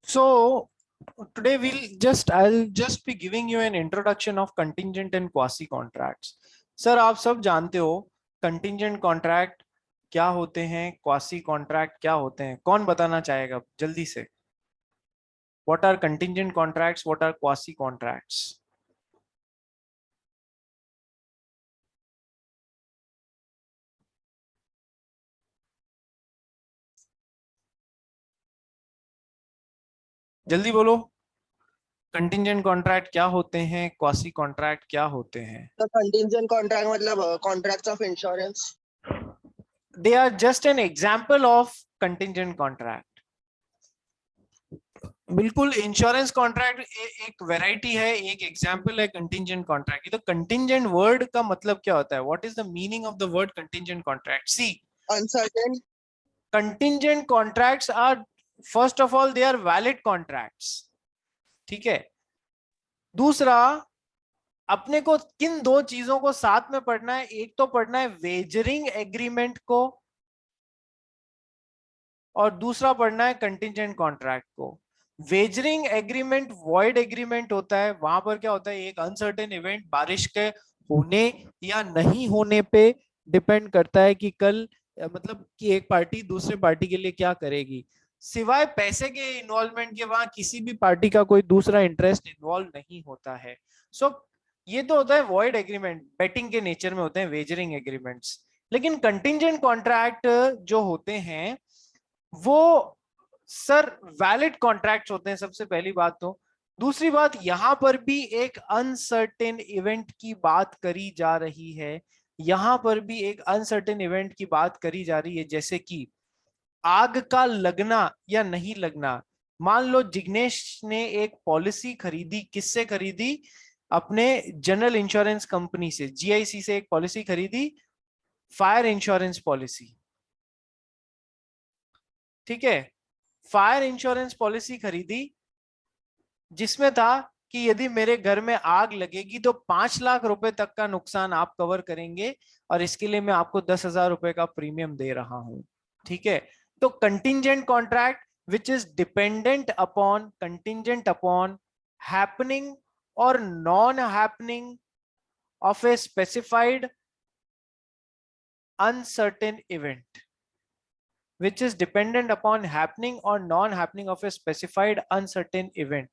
So today I'll just be giving you an introduction of contingent and quasi contracts. Sir आप सब जानते हो contingent contract क्या होते हैं, quasi contract क्या होते हैं? कौन बताना चाहेगा जल्दी से? What are contingent contracts? What are quasi contracts? जल्दी बोलो। कंटिंजेंट कॉन्ट्रैक्ट क्या होते हैं, क्वासी कॉन्ट्रैक्ट क्या होते हैं? तो कंटिंजेंट कॉन्ट्रैक्ट मतलब contracts of insurance. They are just an example of contingent contract. बिल्कुल, इंश्योरेंस कॉन्ट्रैक्ट एक वैरायटी है, एक एग्जाम्पल है कंटिंजेंट कॉन्ट्रैक्ट। तो कंटिंजेंट वर्ड का मतलब क्या होता है? What is the meaning of the word contingent contract? See, uncertain. Contingent contracts are, first of all, they are valid contracts. ठीक है। दूसरा, अपने को किन दो चीजों को साथ में पढ़ना है? एक तो पढ़ना है वेजरिंग एग्रीमेंट को, और दूसरा पढ़ना है कंटिंजेंट कॉन्ट्रैक्ट को। वेजरिंग एग्रीमेंट वॉइड एग्रीमेंट होता है। वहां पर क्या होता है, एक अनसर्टेन इवेंट बारिश के होने या नहीं होने पे डिपेंड करता है कि कल मतलब कि एक पार्टी दूसरे पार्टी के लिए क्या करेगी। सिवाय पैसे के इन्वॉल्वमेंट के वहां किसी भी पार्टी का कोई दूसरा इंटरेस्ट इन्वॉल्व नहीं होता है। सो ये तो होता है वॉइड एग्रीमेंट, बेटिंग के नेचर में होते हैं वेजरिंग एग्रीमेंट्स। लेकिन कंटिंजेंट कॉन्ट्रैक्ट जो होते हैं वो सर वैलिड कॉन्ट्रैक्ट्स होते हैं, सबसे पहली बात तो। दूसरी बात, यहां पर भी एक अनसर्टेन इवेंट की बात करी जा रही है। यहां पर भी एक अनसर्टेन इवेंट की बात करी जा रही है, जैसे कि आग का लगना या नहीं लगना। मान लो जिग्नेश ने एक पॉलिसी खरीदी, किससे खरीदी? अपने जनरल इंश्योरेंस कंपनी से, जीआईसी से एक पॉलिसी खरीदी, फायर इंश्योरेंस पॉलिसी। ठीक है। फायर इंश्योरेंस पॉलिसी खरीदी जिसमें था कि यदि मेरे घर में आग लगेगी तो 5 लाख रुपए तक का नुकसान आप कवर करेंगे, और इसके लिए मैं आपको 10,000 रुपए का प्रीमियम दे रहा हूं। ठीक है। तो contingent contract which is contingent upon happening और non happening of a specified uncertain event, which is dependent upon happening or non-happening of a specified uncertain event.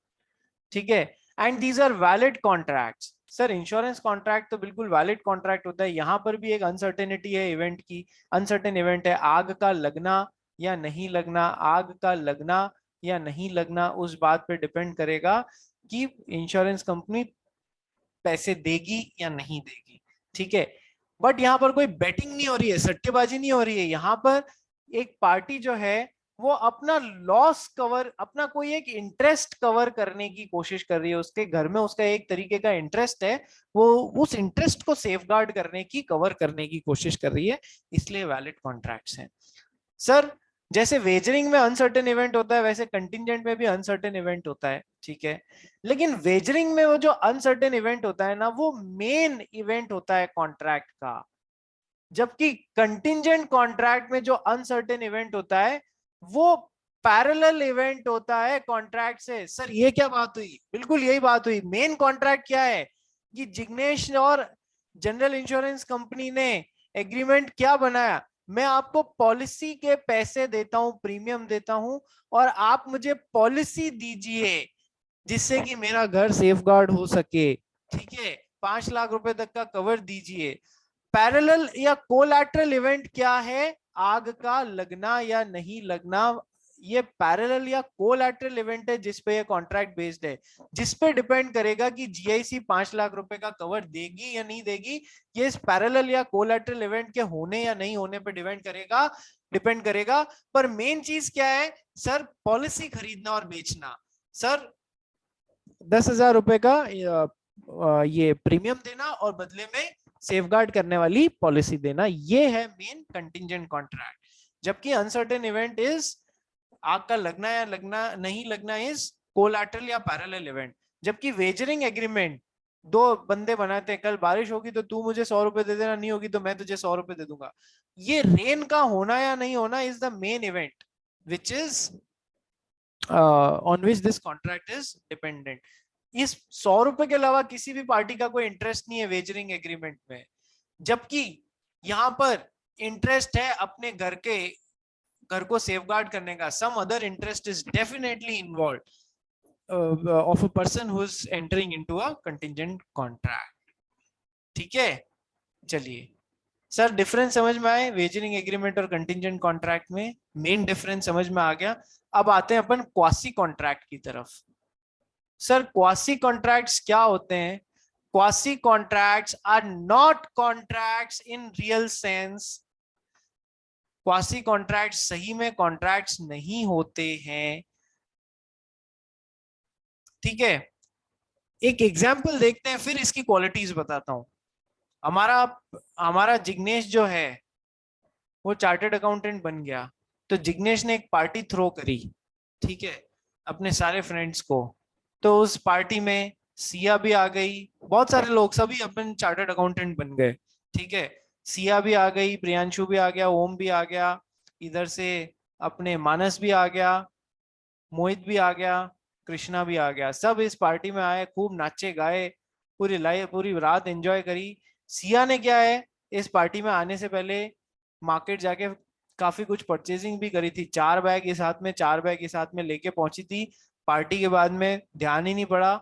ठीक है। And these are valid contracts. Sir insurance contract तो बिल्कुल valid contract होता है। यहां पर भी एक अनसर्टेनिटी है इवेंट की। अनसर्टेन इवेंट है आग का लगना या नहीं लगना। आग का लगना या नहीं लगना उस बात पे डिपेंड करेगा कि इंश्योरेंस कंपनी पैसे देगी या नहीं देगी। ठीक है। बट यहाँ पर कोई बेटिंग नहीं हो रही है, सट्टेबाजी नहीं हो रही है। यहाँ पर एक पार्टी जो है वो अपना लॉस कवर, अपना कोई एक इंटरेस्ट कवर करने की कोशिश कर रही है। उसके घर में उसका एक तरीके का इंटरेस्ट है, वो उस इंटरेस्ट को सेफगार्ड करने की, कवर करने की कोशिश कर रही है। इसलिए वैलिड कॉन्ट्रैक्ट्स हैं। सर जैसे वेजरिंग में अनसर्टेन इवेंट होता है, वैसे कंटिंजेंट में भी अनसर्टेन इवेंट होता है। ठीक है। लेकिन वेजरिंग में वो जो अनसर्टेन इवेंट होता है ना, वो मेन इवेंट होता है कॉन्ट्रैक्ट का। जबकि कंटिंजेंट कॉन्ट्रैक्ट में जो अनसर्टेन इवेंट होता है वो पैरेलल इवेंट होता है कॉन्ट्रैक्ट से। सर ये क्या बात हुई? बिल्कुल यही बात हुई। मेन कॉन्ट्रैक्ट क्या है कि जिग्नेश और जनरल इंश्योरेंस कंपनी ने एग्रीमेंट क्या बनाया? मैं आपको पॉलिसी के पैसे देता हूं, प्रीमियम देता हूं, और आप मुझे पॉलिसी दीजिए जिससे कि मेरा घर सेफगार्ड हो सके। ठीक है। 5 लाख रुपए तक का कवर दीजिए। पैरेलल या कोलैटरल इवेंट क्या है? आग का लगना या नहीं लगना। ये पैरेलल या कोलैटरल इवेंट है जिसपे ये कॉन्ट्रैक्ट बेस्ड है, जिसपे डिपेंड करेगा कि जीआईसी 5 लाख रुपए का कवर देगी या नहीं देगी। ये इस पैरेलल या कोलैटरल इवेंट के होने या नहीं होने पे डिपेंड करेगा। पर मेन चीज क्या है सर? पॉलिसी खरीदना और बेचना। सर 10,000 रुपए का ये प्रीमियम देना और बदले में सेफगार्ड करने वाली पॉलिसी देना, ये है मेन कंटिंजेंट कॉन्ट्रैक्ट। जबकि अनसर्टेन इवेंट इज आग का लगना या लगना नहीं लगना इज कोलैटरल या पैरेलल इवेंट। जबकि वेजरिंग एग्रीमेंट दो बंदे बनाते हैं, कल बारिश होगी तो तू मुझे 100 रुपए दे देना, नहीं होगी तो मैं तुझे 100 रुपए दे दूंगा। ये रेन का होना या नहीं होना is the main event which is on which this contract is dependent. इस 100 रुपए के अलावा किसी भी पार्टी का कोई इंटरेस्ट नहीं है वेजरिंग एग्रीमेंट में, जबकि यहाँ पर इंटरेस्ट है अपने घर को सेफगार्ड करने का। Some other interest is definitely involve of a person who is entering into a contingent contract. ठीक है, चलिए सर डिफरेंस समझ में आए वेजरिंग एग्रीमेंट और कंटिंजेंट कॉन्ट्रैक्ट में? मेन डिफरेंस समझ में आ गया। अब आते हैं अपन क्वासी कॉन्ट्रैक्ट की तरफ। सर क्वासी कॉन्ट्रैक्ट्स क्या होते हैं? Quasi contracts are not contracts in real sense. Quasi contracts सही में कॉन्ट्रैक्ट्स नहीं होते हैं। ठीक है, एक एग्जाम्पल देखते हैं फिर इसकी क्वालिटीज बताता हूं। हमारा हमारा जिग्नेश जो है वो चार्टर्ड अकाउंटेंट बन गया, तो जिग्नेश ने एक पार्टी थ्रो करी, ठीक है, अपने सारे फ्रेंड्स को। तो उस पार्टी में सिया भी आ गई, बहुत सारे लोग सभी अपन चार्टर्ड अकाउंटेंट बन गए। ठीक है, सिया भी आ गई, प्रियांशु भी आ गया, ओम भी आ गया, इधर से अपने मानस भी आ गया, मोहित भी आ गया, कृष्णा भी आ गया। सब इस पार्टी में आए, खूब नाचे गाए, पूरी रात एंजॉय करी। सिया ने क्या है, इस पार्टी में आने से पहले मार्केट जाके काफी कुछ परचेजिंग भी करी थी। 4 बैग इस हाथ में 4 बैग इस हाथ में लेके पहुंची थी। पार्टी के बाद में ध्यान ही नहीं पड़ा,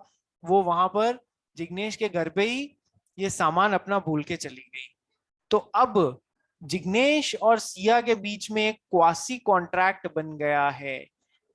वो वहां पर जिग्नेश के घर पे ही ये सामान अपना भूल के चली गई। तो अब जिग्नेश और सिया के बीच में एक क्वासी कॉन्ट्रैक्ट बन गया है।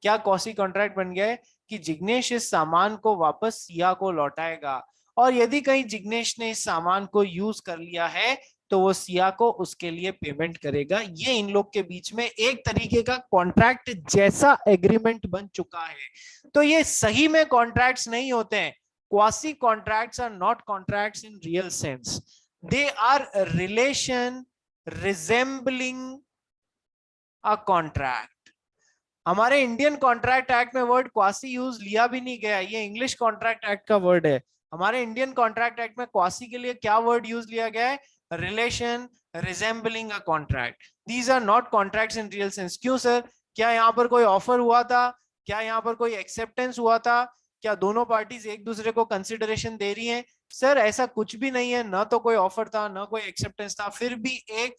क्या क्वासी कॉन्ट्रैक्ट बन गया है कि जिग्नेश इस सामान को वापस सिया को लौटाएगा, और यदि कहीं जिग्नेश ने इस सामान को यूज कर लिया है तो वो सिया को उसके लिए पेमेंट करेगा। ये इन लोग के बीच में एक तरीके का कॉन्ट्रैक्ट जैसा एग्रीमेंट बन चुका है। तो ये सही में कॉन्ट्रैक्ट्स नहीं होते हैं। Quasi contracts are not contracts in real sense, they are relation resembling a contract. हमारे इंडियन कॉन्ट्रैक्ट एक्ट में वर्ड क्वासी यूज लिया भी नहीं गया, ये इंग्लिश कॉन्ट्रैक्ट एक्ट का वर्ड है। हमारे इंडियन कॉन्ट्रैक्ट एक्ट में क्वासी के लिए क्या वर्ड यूज लिया गया है? Relation resembling a contract. These are not contracts in real sense. क्यों सर? क्या यहाँ पर कोई ऑफर हुआ था? क्या यहाँ पर कोई एक्सेप्टेंस हुआ था? क्या दोनों पार्टीज एक दूसरे को कंसिडरेशन दे रही हैं? सर ऐसा कुछ भी नहीं है, ना तो कोई ऑफर था ना कोई एक्सेप्टेंस था, फिर भी एक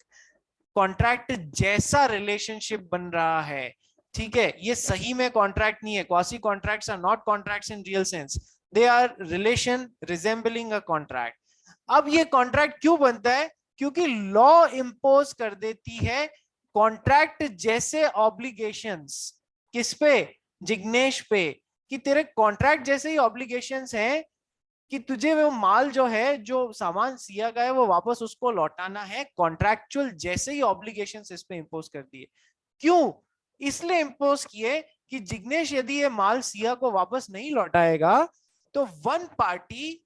कॉन्ट्रैक्ट जैसा रिलेशनशिप बन रहा है। ठीक है, ये सही में कॉन्ट्रैक्ट नहीं है। Quasi contracts are not contracts in real sense, they are relation resembling a contract. अब ये कॉन्ट्रैक्ट क्यों बनता है? क्योंकि लॉ इंपोज कर देती है कॉन्ट्रैक्ट जैसे ऑब्लिगेशंस। किस पे? जिग्नेश पे, कि तेरे कॉन्ट्रैक्ट जैसे ही ऑब्लिगेशंस हैं कि तुझे वो माल जो है, जो सामान सिया का है, वो वापस उसको लौटाना है। कॉन्ट्रैक्चुअल जैसे ही ऑब्लिगेशंस इस पे इंपोज कर दिए। क्यों? इसलिए इंपोज किए कि जिग्नेश यदि ये माल सिया को वापस नहीं लौटाएगा तो one party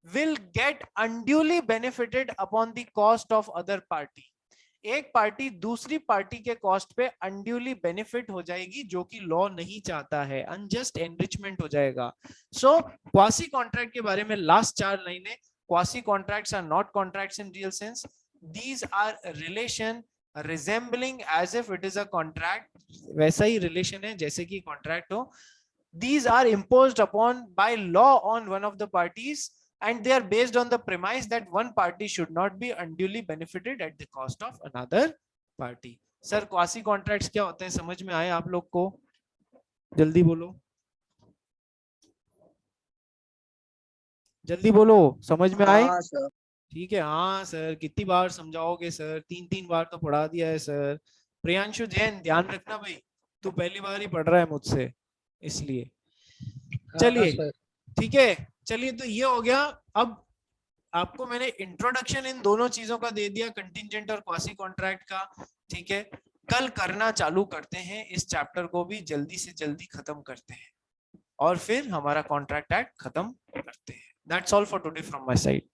will get unduly benefited upon the cost of other party। एक पार्टी दूसरी पार्टी के कॉस्ट पे अनड्यूली बेनिफिट हो जाएगी, जो कि लॉ नहीं चाहता है। अनजस्ट एनरिचमेंट हो जाएगा। सो क्वासी कॉन्ट्रैक्ट के बारे में लास्ट 4 लाइनें। Quasi contracts are not contracts in real sense, these are relation resembling as if it is a contract, वैसा ही रिलेशन है जैसे कि कॉन्ट्रैक्ट हो। These are imposed upon by law on one of the parties, and they are based on the premise that one party should not be unduly benefited at the cost of another party। Sir quasi contracts क्या होते हैं, समझ में आए आप लोग को? जल्दी बोलो, जल्दी बोलो, समझ में आए? हाँ सर। ठीक है, हाँ सर। कितनी बार समझाओगे सर? 3 बार तो पढ़ा दिया है सर। प्रियांशु जैन ध्यान रखना भाई, तू पहली बार ही पढ़ रहा है मुझसे, इसलिए। हाँ चलिए सर। ठीक है, चलिए तो ये हो गया। अब आपको मैंने इंट्रोडक्शन इन दोनों चीजों का दे दिया, कंटिंजेंट और क्वासी कॉन्ट्रैक्ट का। ठीक है, कल करना चालू करते हैं, इस चैप्टर को भी जल्दी से जल्दी खत्म करते हैं और फिर हमारा कॉन्ट्रैक्ट एक्ट खत्म करते हैं। That's all for today from my side.